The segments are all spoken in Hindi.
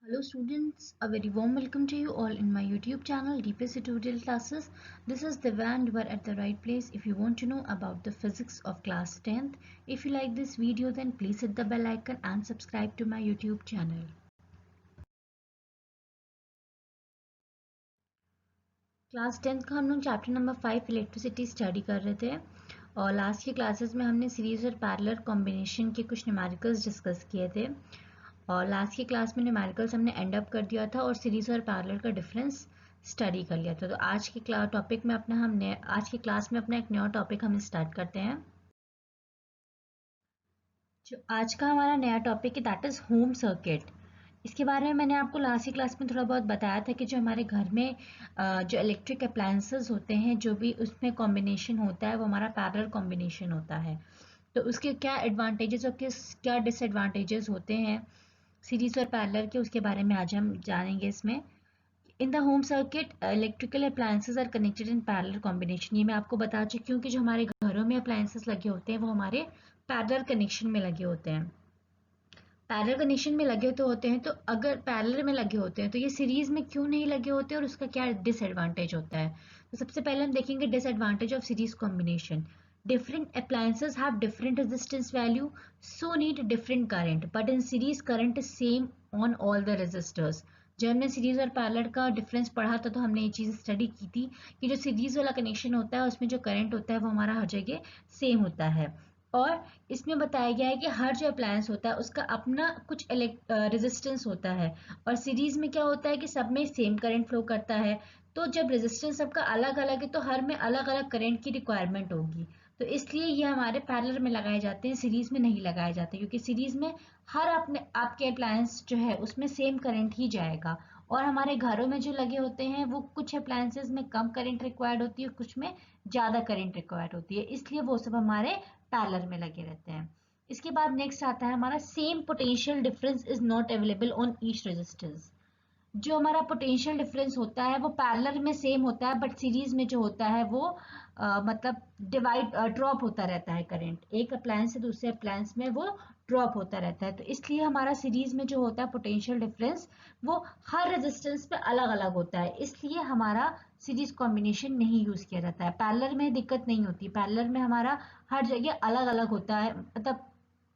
Hello students, a very warm welcome to you all in my YouTube channel DPS Tutorial Classes. This is Devan. You are at the right place if you want to know about the physics of class 10th. If you like this video then please hit the bell icon and subscribe to my YouTube channel. Class 10th का हम लोग चैप्टर नंबर 5 इलेक्ट्रिसिटी स्टडी कर रहे थे और लास्ट की क्लासेस में हमने सीरीज और पैरेलल कॉम्बिनेशन के कुछ न्यूमेरिकल्स डिस्कस किए थे और लास्ट की क्लास में न्यूमेरिकल्स हमने एंड अप कर दिया था और सीरीज और पैरेलल का डिफरेंस स्टडी कर लिया था। तो आज की टॉपिक में आज की क्लास में अपना एक नया टॉपिक हम स्टार्ट करते हैं। जो आज का हमारा नया टॉपिक है दैट इज होम सर्किट। इसके बारे में मैंने आपको लास्ट की क्लास में थोड़ा बहुत बताया था कि जो हमारे घर में जो इलेक्ट्रिक अप्लायंसेस होते हैं जो भी उसमें कॉम्बिनेशन होता है वो हमारा पैरेलल कॉम्बिनेशन होता है। तो उसके क्या एडवांटेजेस और क्या डिसएडवांटेजेस होते हैं सीरीज और पैरेलल के, उसके बारे में आज हम जानेंगे इसमें। In the home circuit electrical appliances are connected in parallel combination. ये मैं आपको बता चुकी हूँ कि जो हमारे घरों में अप्लायंसेस लगे होते हैं वो हमारे पैरेलल कनेक्शन में लगे होते हैं। पैरेलल कनेक्शन में लगे तो होते हैं, तो अगर पैरेलल में लगे होते हैं तो ये सीरीज में क्यों नहीं लगे होते और उसका क्या डिसएडवांटेज होता है। तो सबसे पहले हम देखेंगे disadvantage of series combination. Different appliances have different resistance value, so need different current, but in series current is same on all the resistors. जब हमने सीरीज और पैरेलल का डिफरेंस पढ़ा था तो हमने ये चीज़ स्टडी की थी कि जो सीरीज वाला कनेक्शन होता है उसमें जो करंट होता है वो हमारा हर जगह सेम होता है। और इसमें बताया गया है कि हर जो अप्लायंस होता है उसका अपना कुछ रेजिस्टेंस होता है और सीरीज में क्या होता है कि सब में सेम करंट फ्लो करता है। तो जब रेजिस्टेंस सबका अलग अलग है तो हर में अलग अलग करंट की रिक्वायरमेंट होगी, तो इसलिए ये हमारे पैरेलल में लगाए जाते हैं, सीरीज में नहीं लगाए जाते, क्योंकि सीरीज में हर आपके अप्लायंस जो है उसमें सेम करंट ही जाएगा। और हमारे घरों में जो लगे होते हैं वो कुछ अप्लायंसेस में कम करंट रिक्वायर्ड होती है, कुछ में ज़्यादा करंट रिक्वायर्ड होती है, इसलिए वो सब हमारे पैरेलल में लगे रहते हैं। इसके बाद नेक्स्ट आता है हमारा same potential difference is not available on each resistance. जो हमारा पोटेंशियल डिफरेंस होता है वो पैरेलल में सेम होता है बट सीरीज में जो होता है वो मतलब ड्रॉप होता रहता है करंट, एक अप्लायंस से दूसरे अप्लायंस में वो ड्रॉप होता रहता है। तो इसलिए हमारा सीरीज में जो होता है पोटेंशियल डिफरेंस वो हर रेजिस्टेंस पे अलग अलग होता है, इसलिए हमारा सीरीज कॉम्बिनेशन नहीं यूज किया जाता है। पैरेलल में दिक्कत नहीं होती, पैरेलल में हमारा हर जगह अलग अलग होता है, मतलब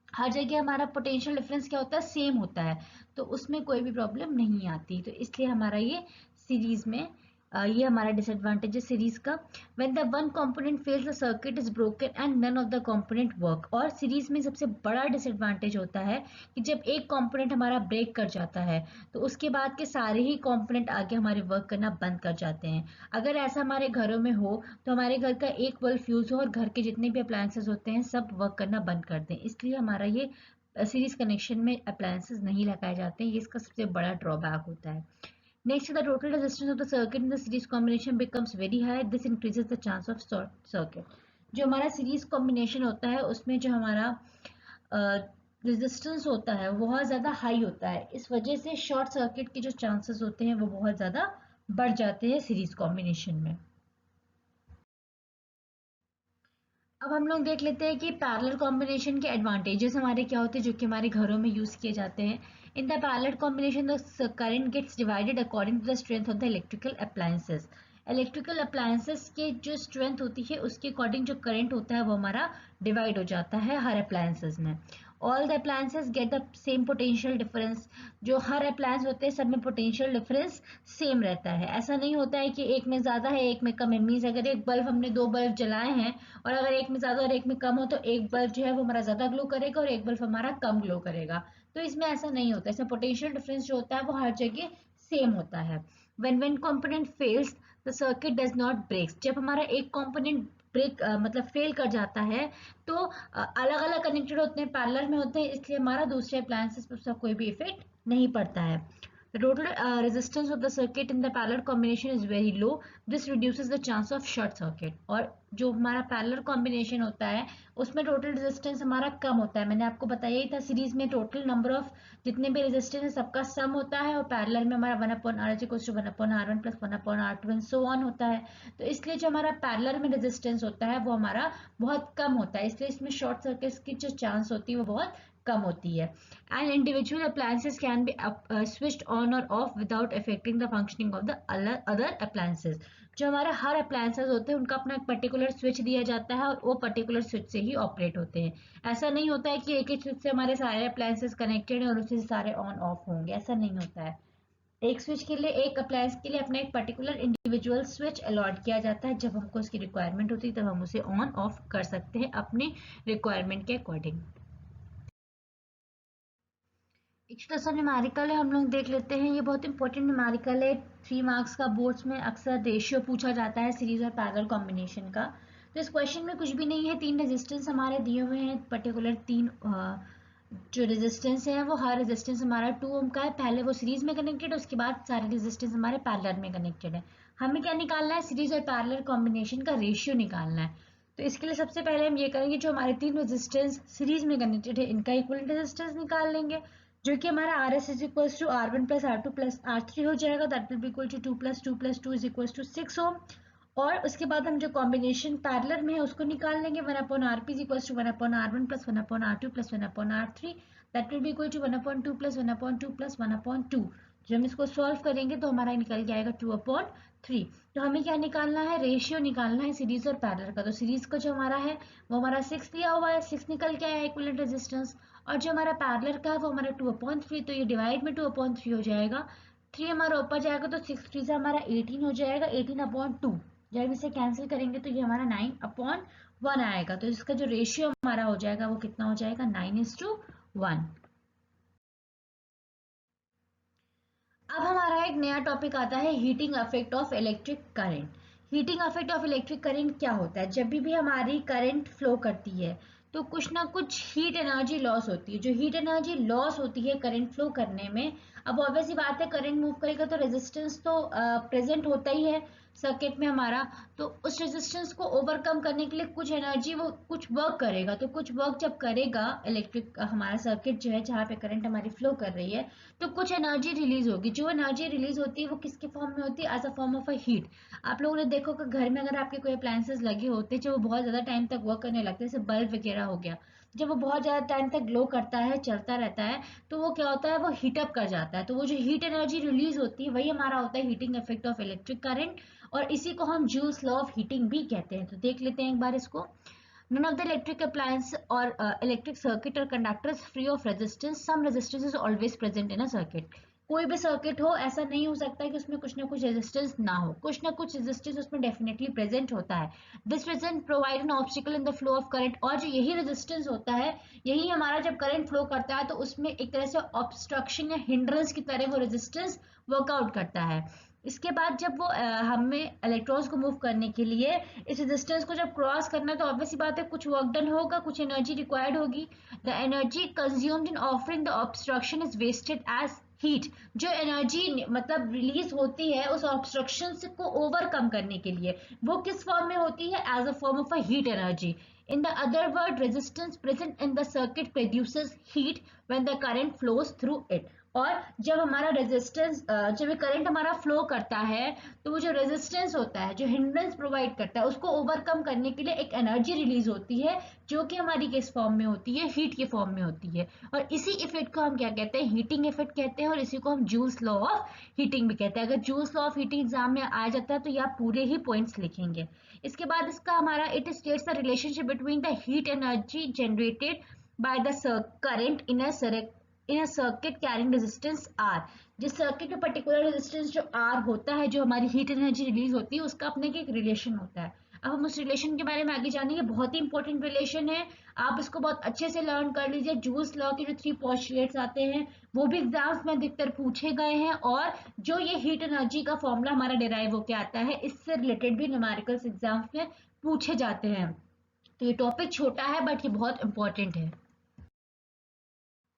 हर जगह हमारा पोटेंशियल डिफरेंस क्या होता है सेम होता है, तो उसमें कोई भी प्रॉब्लम नहीं आती। तो इसलिए हमारा ये सीरीज में ये हमारा डिसएडवांटेज है सीरीज का। When the one component fails the circuit is broken and none of the component work. और सीरीज में सबसे बड़ा डिसएडवांटेज होता है कि जब एक कंपोनेंट हमारा ब्रेक कर जाता है तो उसके बाद के सारे ही कंपोनेंट आगे हमारे वर्क करना बंद कर जाते हैं। अगर ऐसा हमारे घरों में हो तो हमारे घर का एक बल्ब फ्यूज हो और घर के जितने भी अप्लायंसेस होते हैं सब वर्क करना बंद कर दें, इसलिए हमारा ये सीरीज कनेक्शन में अप्लायंसेस नहीं लगाए जाते हैं, ये इसका सबसे बड़ा ड्रॉबैक होता है। Next, the total resistance of the circuit in the series combination becomes very high. This increases the chance of short circuit. जो हमारा सीरीज कॉम्बिनेशन होता है उसमें जो हमारा रेजिस्टेंस होता है वो बहुत ज़्यादा हाई होता है, इस वजह से शॉर्ट सर्किट के जो चांसेस होते हैं वो बहुत ज़्यादा बढ़ जाते हैं सीरीज कॉम्बिनेशन में। अब हम लोग देख लेते हैं कि पैरेलल कॉम्बिनेशन के एडवांटेजेस हमारे क्या होते हैं जो कि हमारे घरों में यूज किए जाते हैं। In the parallel combination the current gets divided according to the strength of the electrical appliances. Electrical appliances के जो स्ट्रेंथ होती है उसके अकॉर्डिंग जो करंट होता है वो हमारा डिवाइड हो जाता है हर अप्लायंसेस में। All the appliances get the same potential difference. जो हर अप्लायंस होते हैं सब में पोटेंशियल डिफरेंस सेम रहता है, ऐसा नहीं होता है कि एक में ज़्यादा है एक में कम है। मीन्स अगर एक बल्ब हमने दो बल्ब जलाए हैं और अगर एक में ज़्यादा और एक में कम हो तो एक बल्ब जो है वो हमारा ज़्यादा ग्लो करेगा और एक बल्ब हमारा कम ग्लो करेगा, तो इसमें ऐसा नहीं होता। इसमें पोटेंशियल डिफरेंस जो होता है वो हर जगह सेम होता है। when component fails the circuit does not break। जब हमारा एक कंपोनेंट ब्रेक मतलब फेल कर जाता है तो अलग अलग कनेक्टेड होते हैं, पैरेलल में होते हैं, इसलिए हमारा दूसरे अप्लायंसेस पर उसका कोई भी इफेक्ट नहीं पड़ता है। The total resistance of the circuit in the parallel combination is very low. This reduces the chance of short circuit। और जो हमारा पैरेलल कॉम्बिनेशन होता है उसमें टोटल रेजिस्टेंस हमारा कम होता है। मैंने आपको बताया ही था सीरीज में टोटल नंबर ऑफ जितने भी रेजिस्टेंस है सबका सम होता है और पैरेलल में हमारा 1/r equals to 1/r1 plus 1/r2 and so on होता है। तो इसलिए जो हमारा पैरेलल में रेजिस्टेंस होता है वो हमारा बहुत कम होता है, इसलिए इसमें शॉर्ट सर्किट की जो चांस होती है वो बहुत कम होती है। And individual appliances can be switched on और off without affecting the functioning of the other appliances. जो हमारे हर अप्लायंसेस होते हैं उनका अपना एक पर्टिकुलर स्विच दिया जाता है और वो पर्टिकुलर स्विच से ही ऑपरेट होते हैं। ऐसा नहीं होता है कि एक ही स्विच से हमारे सारे अप्लायंसेस कनेक्टेड हैं और उससे सारे ऑन ऑफ होंगे, ऐसा नहीं होता है। एक स्विच के लिए, एक अप्लायंस के लिए अपना एक पर्टिकुलर इंडिविजुअल स्विच अलॉट किया जाता है। जब हमको उसकी रिक्वायरमेंट होती है तब हम उसे ऑन ऑफ कर सकते हैं अपनी रिक्वायरमेंट के अकॉर्डिंग। एक छोटा सा न्यूमेरिकल है, हम लोग देख लेते हैं। ये बहुत इंपॉर्टेंट न्यूमेरिकल है, 3 मार्क्स का बोर्ड्स में अक्सर रेशियो पूछा जाता है सीरीज और पैरेलल कॉम्बिनेशन का। तो इस क्वेश्चन में कुछ भी नहीं है, 3 रेजिस्टेंस हमारे दिए हुए हैं, पर्टिकुलर 3 जो रेजिस्टेंस है वो हर रेजिस्टेंस हमारा 2 ओम का है। पहले वो सीरीज में कनेक्टेड है, उसके बाद सारे रेजिस्टेंस हमारे पैरेलल में कनेक्टेड है। हमें क्या निकालना है, सीरीज और पैरेलल कॉम्बिनेशन का रेशियो निकालना है। तो इसके लिए सबसे पहले हम ये करेंगे, जो हमारे 3 रेजिस्टेंस सीरीज में कनेक्टेड है इनका इक्विवेलेंट रेजिस्टेंस निकाल लेंगे, जो कि हमारा R S is equal to R1 plus R2 plus R3 हो जाएगा। That will be equal to 2 plus 2 plus 2 is equal to 6 ohm. और उसके बाद हम जो कॉम्बिनेशन पैरेलल में है उसको निकाल लेंगे, 1 upon RP is equal to 1 upon R1 plus 1 upon R2 plus 1 upon R3। That will be equal to 1 upon 2 plus 1 upon 2 plus 1 upon 2। जब हम इसको सॉल्व करेंगे तो हमारा निकल के आएगा 2 अपॉन 3। तो हमें क्या निकालना है, रेशियो निकालना है सीरीज और पैरेलल का। तो सीरीज का जो हमारा है वो हमारा 6 दिया हुआ है, 6 निकल के आया इक्विवेलेंट रेजिस्टेंस। और जो हमारा पैरेलल का है वो हमारा 2 अपॉन 3, तो ये डिवाइड में 2 अपॉन 3 हो जाएगा। 3 हमारा ऊपर जाएगा तो 6 3 से हमारा 18 हो जाएगा, 18 अपॉन 2। जब इसे कैंसिल करेंगे तो ये हमारा 9 अपॉन 1 आएगा। तो इसका जो रेशियो हमारा हो जाएगा वो कितना हो जाएगा, 9:1। अब हमारा एक नया टॉपिक आता है, heating effect of electric current. Heating effect of electric current क्या होता है, जब भी हमारी करंट फ्लो करती है तो कुछ ना कुछ हीट एनर्जी लॉस होती है। जो हीट एनर्जी लॉस होती है करंट फ्लो करने में, अब ऑब्वियस सी बात है करंट मूव करेगा तो रेजिस्टेंस तो प्रेजेंट होता ही है सर्किट में हमारा। तो उस रेजिस्टेंस को ओवरकम करने के लिए कुछ एनर्जी, वो कुछ वर्क करेगा। तो कुछ वर्क जब करेगा इलेक्ट्रिक हमारा सर्किट जो है जहाँ पे करंट हमारी फ्लो कर रही है, तो कुछ एनर्जी रिलीज होगी। जो एनर्जी रिलीज होती है वो किसके फॉर्म में होती है, as a form of a heat. आप लोगों ने देखो कि घर में अगर आपके कोई अप्लायंसेस लगे होते हैं जो वो बहुत ज़्यादा टाइम तक वर्क करने लगते हैं, जैसे बल्ब वगैरह हो गया, जब वो बहुत ज़्यादा टाइम तक ग्लो करता है, चलता रहता है, तो वो क्या होता है, वो हीट अप कर जाता है। तो वो जो हीट एनर्जी रिलीज होती है वही हमारा होता है heating effect of electric current, और इसी को हम जूल्स लॉ ऑफ हीटिंग भी कहते हैं। तो देख लेते हैं एक बार इसको। None of the electric appliance or electric circuit or conductor is free of resistance. Some resistance is always present in a circuit. कोई भी सर्किट हो, ऐसा नहीं हो सकता कि उसमें कुछ ना कुछ रेजिस्टेंस ना हो, कुछ ना कुछ रेजिस्टेंस उसमें डेफिनेटली प्रेजेंट होता है। This resistance provide an obstacle in the flow of current. और जो यही रेजिस्टेंस होता है, यही हमारा जब करंट फ्लो करता है तो उसमें एक तरह से ऑब्स्ट्रक्शन या हिंड्रेंस की तरह वो रेजिस्टेंस वर्कआउट करता है। इसके बाद जब वो हमें इलेक्ट्रॉन्स को मूव करने के लिए इस रेजिस्टेंस को जब क्रॉस करना है, तो ऑब्वियसली बात है कुछ वर्क डन होगा, कुछ एनर्जी रिक्वायर्ड होगी। The energy consumed in offering the obstruction is wasted as heat. जो एनर्जी मतलब रिलीज होती है उस ऑब्स्ट्रक्शन को ओवरकम करने के लिए, वो किस फॉर्म में होती है, as a form of a heat energy. In the other word, resistance present in the circuit produces heat when the current flows through it. और जब हमारा रेजिस्टेंस, जब करंट हमारा फ्लो करता है, तो वो जो रेजिस्टेंस होता है, जो हिंड्रेंस प्रोवाइड करता है, उसको ओवरकम करने के लिए एक एनर्जी रिलीज होती है, जो कि हमारी किस फॉर्म में होती है, हीट के फॉर्म में होती है। और इसी इफेक्ट को हम क्या कहते हैं, हीटिंग इफेक्ट कहते हैं, और इसी को हम जूल्स लॉ ऑफ हीटिंग भी कहते हैं। अगर joules law of heating exam में आ जाता है तो ये आप पूरे ही पॉइंट्स लिखेंगे। इसके बाद इसका हमारा, it states the relationship between the heat energy generated by the current in a circuit carrying resistance R। जिस सर्किट में पर्टिकुलर रेजिस्टेंस जो R होता है, जो हमारी हीट एनर्जी रिलीज होती है, उसका अपने एक रिलेशन होता है। अब हम उस रिलेशन के बारे में आगे जानेंगे, बहुत ही इंपॉर्टेंट रिलेशन है, आप इसको बहुत अच्छे से लर्न कर लीजिए। जूल्स लॉ के जो 3 पोस्टुलेट्स आते हैं वो भी एग्जाम्स में अधिकतर पूछे गए हैं, और जो ये हीट एनर्जी का फॉर्मूला हमारा डिराइव होकर आता है, इससे रिलेटेड भी न्यूमेरिकल्स एग्जाम्स में पूछे जाते हैं। तो ये टॉपिक छोटा है बट ये बहुत इंपॉर्टेंट है।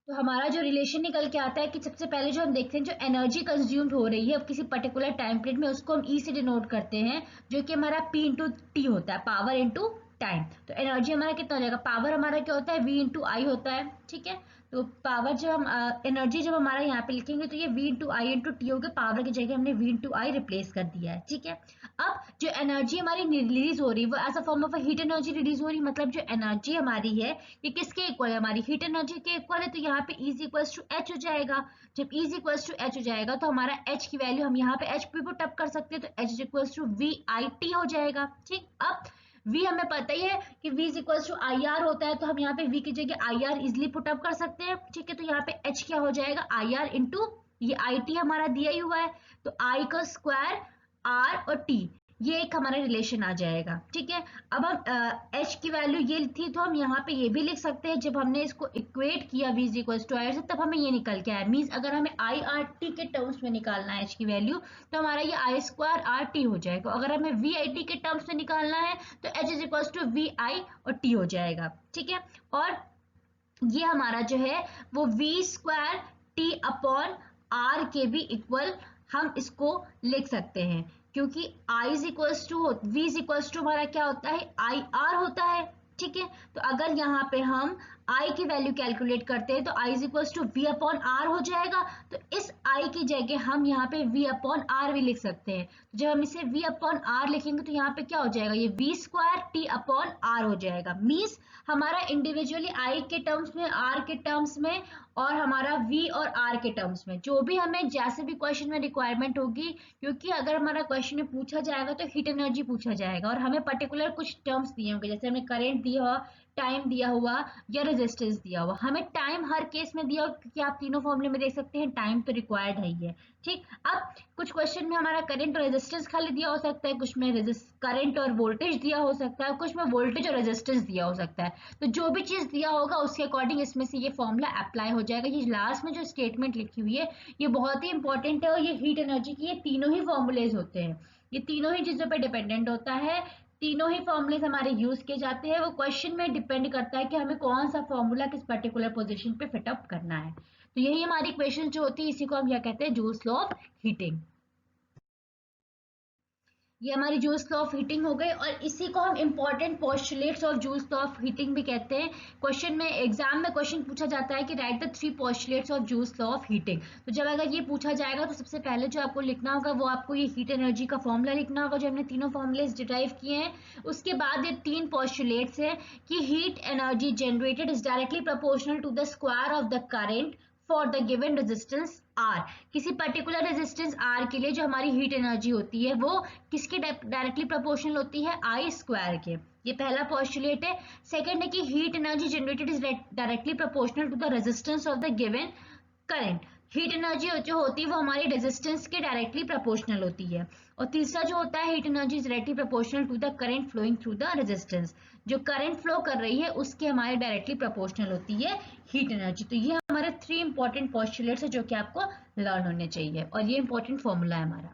तो हमारा जो रिलेशन निकल के आता है कि सबसे पहले जो हम देखते हैं, जो एनर्जी कंज्यूम्ड हो रही है अब किसी पर्टिकुलर टाइम पीरियड में, उसको हम ई से डिनोट करते हैं, जो कि हमारा पी इंटू टी होता है, पावर इंटू टाइम। तो एनर्जी हमारा कितना हो जाएगा, पावर हमारा क्या होता है, वी इंटू आई होता है, ठीक है। तो पावर जब हम एनर्जी जब हमारा यहाँ पे लिखेंगे तो ये V इंटू आई इंटू टी होगा, पावर की जगह हमने V इंटू आई रिप्लेस कर दिया है, ठीक है। अब जो एनर्जी हमारी रिलीज हो रही है वो as a form of heat energy release हो रही है, मतलब जो एनर्जी हमारी है ये किसके इक्वल है, हमारी हीट एनर्जी के इक्वल है। तो यहाँ पे E इक्वल्स टू एच हो जाएगा। जब E इक्वल्स टू एच हो जाएगा तो हमारा H की वैल्यू हम यहाँ पे H पे पुट अप कर सकते हैं, तो H equals to V I T हो जाएगा, ठीक। अब V हमें पता ही है कि V equals to I R होता है, तो हम यहाँ पे V की जगह I R easily put up कर सकते हैं, ठीक है। तो यहाँ पे H क्या हो जाएगा, आई आर इंटू ये आई टी हमारा दिया ही हुआ है, तो I का स्क्वायर R और T, ये एक हमारा रिलेशन आ जाएगा, ठीक है। अब हम H की वैल्यू ये थी तो हम यहाँ पे ये भी लिख सकते हैं, जब हमने इसको इक्वेट किया V इक्वल्स टू आई से तब हमें ये निकल के आया। मीन्स अगर हमें आई आर टी के टर्म्स में निकालना है H की वैल्यू तो हमारा ये आई स्क्वायर आर टी हो जाएगा। अगर हमें वी आई टी के टर्म्स में निकालना है तो H is equals to V I और टी हो जाएगा, ठीक है। और ये हमारा जो है वो V square T upon R के भी इक्वल हम इसको लिख सकते हैं, क्योंकि I is equals to V is equals to हमारा क्या होता है, आई आर होता है, ठीक है। तो अगर यहाँ पे हम I की वैल्यू कैलकुलेट करते हैं तो I is equals to V upon R हो जाएगा। तो इस I की जगह हम यहाँ पे V अपॉन आर भी लिख सकते हैं। तो जब हम इसे V अपॉन आर लिखेंगे तो यहाँ पे क्या हो जाएगा, ये V square T upon R हो जाएगा। मीन्स हमारा इंडिविजुअली I के टर्म्स में, R के टर्म्स में और हमारा V और R के टर्म्स में, जो भी हमें जैसे भी क्वेश्चन में रिक्वायरमेंट होगी, क्योंकि अगर हमारा क्वेश्चन में पूछा जाएगा तो हीट एनर्जी पूछा जाएगा और हमें पर्टिकुलर कुछ टर्म्स दिए होंगे, जैसे हमें करंट दिया हुआ, टाइम दिया हुआ या रेजिस्टेंस दिया हुआ। हमें टाइम हर केस में दिया, क्योंकि आप तीनों फॉर्मूले में देख सकते हैं टाइम तो रिक्वायर्ड है ही है, ठीक। अब कुछ क्वेश्चन में हमारा करंट और रेजिस्टेंस खाली दिया हो सकता है, कुछ में करंट और वोल्टेज दिया हो सकता है, कुछ में वोल्टेज और रेजिस्टेंस दिया हो सकता है। तो जो भी चीज दिया होगा उसके अकॉर्डिंग इसमें से ये फॉर्मूला अप्लाई हो जाएगा। ये लास्ट में जो स्टेटमेंट लिखी हुई है ये बहुत ही इंपॉर्टेंट है, और ये हीट एनर्जी की ये तीनों ही फॉर्मूलेज होते हैं, ये तीनों ही चीजों पर डिपेंडेंट होता है, तीनों ही फॉर्मूलेज हमारे यूज किए जाते हैं। वो क्वेश्चन में डिपेंड करता है कि हमें कौन सा फॉर्मूला किस पर्टिकुलर पोजीशन पे फिट अप करना है। तो यही हमारी इक्वेशन जो होती है, इसी को हम क्या कहते हैं, जूल्स लॉ ऑफ हीटिंग। ये हमारी जूल्स लॉ ऑफ हीटिंग हो गई, और इसी को हम important postulates of joules law of heating भी कहते हैं। क्वेश्चन में, एग्जाम में क्वेश्चन पूछा जाता है कि right the 3 postulates of joules law of heating. तो जब अगर ये पूछा जाएगा तो सबसे पहले जो आपको लिखना होगा वो आपको ये हीट एनर्जी का फॉर्मूला लिखना होगा, जो हमने तीनों फॉर्मूलेस डिराइव किए हैं। उसके बाद ये 3 पोस्टुलेट्स हैं कि heat energy generated is directly proportional to the square of the current for the given resistance R। किसी पर्टिकुलर रेजिस्टेंस R के लिए जो हमारी हीट एनर्जी होती है वो किसके डायरेक्टली प्रोपोर्शनल होती है, I स्क्वायर के। ये पहला पोस्टुलेट है। सेकंड है कि heat energy generated is directly proportional to the resistance of the given current. Heat energy जो होती है वो हमारी रेजिस्टेंस के डायरेक्टली प्रोपोर्शनल होती है। और तीसरा जो होता है, heat energy is directly proportional to the current flowing through the resistance. जो करंट फ्लो कर रही है उसके हमारे डायरेक्टली प्रोपोर्शनल होती है हीट एनर्जी। तो ये हमारे 3 इंपॉर्टेंट पोस्टुलेट्स है जो कि आपको लर्न होने चाहिए, और ये इंपॉर्टेंट फॉर्मूला है हमारा।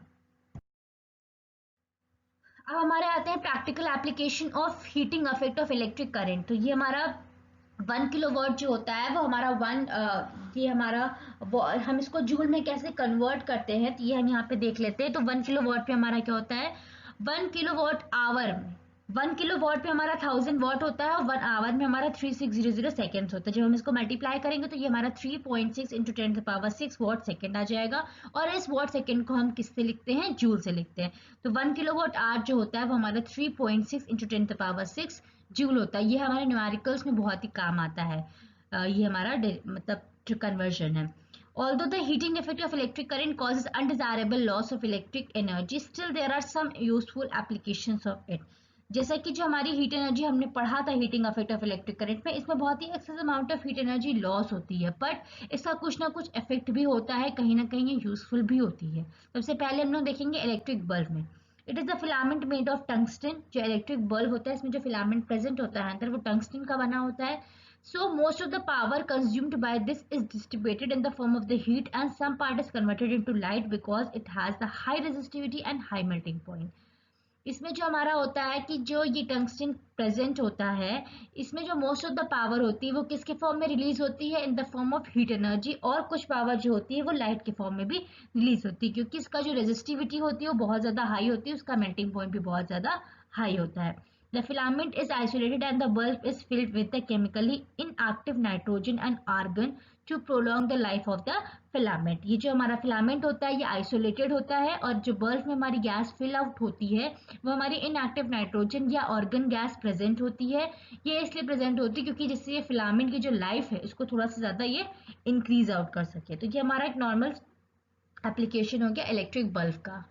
अब हमारे आते हैं practical application of heating effect of electric current. तो ये हमारा 1 किलोवाट जो होता है वो हमारा ये हमारा हम इसको जूल में कैसे कन्वर्ट करते हैं, तो ये हम यहाँ पे देख लेते हैं। तो 1 किलोवाट पे हमारा क्या होता है, 1 किलोवाट आवर में 1 किलोवाट पे हमारा 1000 वाट होता है, और 1 आवर में हमारा 3600 सेकेंड्स होता है। जब हम इसको मल्टीप्लाई करेंगे तो ये हमारा 3.6 इंटू 10⁻6 वाट सेकेंड आ जाएगा, और इस वाट सेकेंड को हम किससे लिखते हैं, जूल से लिखते हैं। तो 1 किलोवाट आवर जो होता है वो हमारा 3.6 इंटू 10⁻6 जूल होता है। ये हमारे न्यूमेरिकल्स में बहुत ही काम आता है। ये हमारा मतलब जो कन्वर्जन है। Although the heating effect of electric current causes undesirable loss of electric energy, still there are some useful applications of it. जैसा कि जो हमारी हीट एनर्जी हमने पढ़ा था heating effect of electric current में, इसमें बहुत ही excess amount of heat energy loss होती है, बट इसका कुछ ना कुछ इफेक्ट भी होता है, कहीं ना कहीं ये यूजफुल भी होती है। सबसे पहले हम लोग देखेंगे इलेक्ट्रिक बल्ब में। It is the filament made of tungsten. जो इलेक्ट्रिक बल्ब होता है इसमें जो फिलामेंट प्रेजेंट होता है अंदर वो टंगस्टन का बना होता है। So most of the power consumed by this is distributed in the form of the heat, and some part is converted into light because it has the high resistivity and high melting point. इसमें जो हमारा होता है कि जो ये टंगस्टन प्रेजेंट होता है, इसमें जो मोस्ट ऑफ द पावर होती है वो किसके फॉर्म में रिलीज होती है, in the form of heat energy. और कुछ पावर जो होती है वो लाइट के फॉर्म में भी रिलीज होती है, क्योंकि इसका जो रेजिस्टिविटी होती है वो बहुत ज़्यादा हाई होती है, उसका मेल्टिंग पॉइंट भी बहुत ज़्यादा हाई होता है। The filament is isolated and the bulb is filled with the chemically inactive nitrogen and argon to prolong the life of the filament. ये जो हमारा फिलामेंट होता है ये आइसोलेटेड होता है और जो बल्ब में हमारी गैस फिल आउट होती है वो हमारी इनएक्टिव नाइट्रोजन या ऑर्गन गैस प्रेजेंट होती है। ये इसलिए प्रेजेंट होती है क्योंकि जिससे ये फिलामेंट की जो लाइफ है इसको थोड़ा सा ज़्यादा ये इंक्रीज आउट कर सके। तो ये हमारा एक नॉर्मल एप्लीकेशन हो गया इलेक्ट्रिक बल्ब का।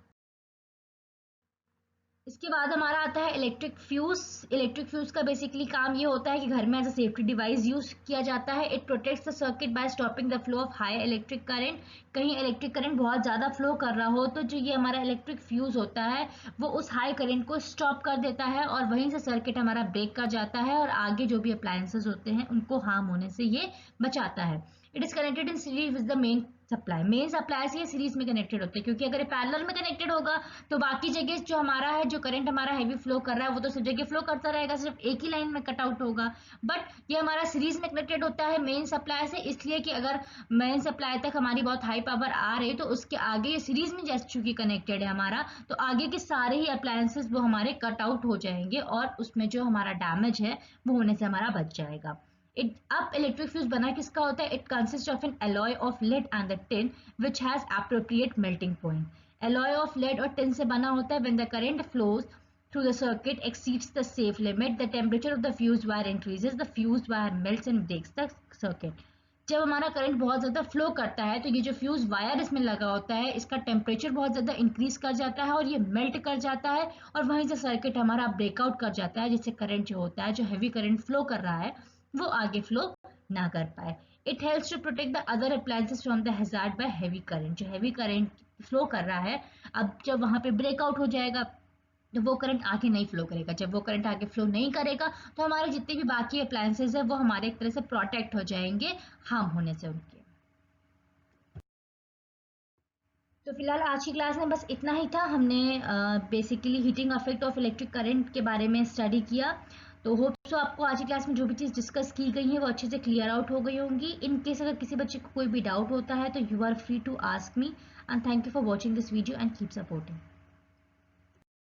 इसके बाद हमारा आता है इलेक्ट्रिक फ्यूज। इलेक्ट्रिक फ्यूज का बेसिकली काम ये होता है कि घर में as a safety device use किया जाता है। It protects the circuit by stopping the flow of high electric current. कहीं इलेक्ट्रिक करंट बहुत ज़्यादा फ्लो कर रहा हो तो जो ये हमारा इलेक्ट्रिक फ्यूज होता है वो उस हाई करंट को स्टॉप कर देता है और वहीं से सर्किट हमारा ब्रेक कर जाता है और आगे जो भी अप्लायंसेज होते हैं उनको हार्म होने से ये बचाता है। It is connected in series with the main supply से ये सीरीज में कनेक्टेड होते हैं क्योंकि अगर ये पैरेलल में कनेक्टेड होगा तो बाकी जगह जो हमारा है जो करंट हमारा हैवी फ्लो कर रहा है वो तो सब जगह फ्लो करता रहेगा, सिर्फ एक ही लाइन में कट आउट होगा। बट ये हमारा सीरीज में कनेक्टेड होता है मेन सप्लाई से, इसलिए कि अगर मेन सप्लाई तक हमारी बहुत हाई पावर आ रही है तो उसके आगे ये सीरीज में जैसे चूंकि कनेक्टेड है हमारा तो आगे के सारे ही अप्लायंसेस वो हमारे कट आउट हो जाएंगे और उसमें जो हमारा डैमेज है वो होने से हमारा बच जाएगा। अब इलेक्ट्रिक फ्यूज बना किसका होता है? It consist of an alloy of lead and the tin which has appropriate melting point. Alloy of lead और टिन से बना होता है। When the current flows through the circuit exceeds the safe limit the temperature of the fuse wire increases the fuse wire melts and breaks the circuit. जब हमारा करंट बहुत ज़्यादा फ्लो करता है तो ये जो फ्यूज वायर इसमें लगा होता है इसका टेम्परेचर बहुत ज़्यादा इंक्रीज कर जाता है और ये मेल्ट कर जाता है और वहीं से सर्किट हमारा ब्रेकआउट कर जाता है जिससे करंट जो होता है जो हैवी करंट फ्लो कर रहा है वो आगे फ्लो ना कर पाए। It helps to protect the other appliances from the hazard by heavy current. जो हैवी करंट फ्लो कर रहा है अब जब वहां पे ब्रेकआउट हो जाएगा तो वो करंट आगे नहीं फ्लो करेगा। जब वो करंट आगे फ्लो नहीं करेगा तो हमारे जितने भी बाकी अप्लायंसेस है वो हमारे एक तरह से प्रोटेक्ट हो जाएंगे हार्म होने से उनके। तो फिलहाल आज की क्लास में बस इतना ही था। हमने basically heating effect of electric current के बारे में स्टडी किया। तो होप सो आपको आज की क्लास में जो भी चीज़ डिस्कस की गई है वो अच्छे से क्लियर आउट हो गई होंगी। इन केस अगर किसी बच्चे को कोई भी डाउट होता है तो you are free to ask me and thank you for watching this video and keep supporting.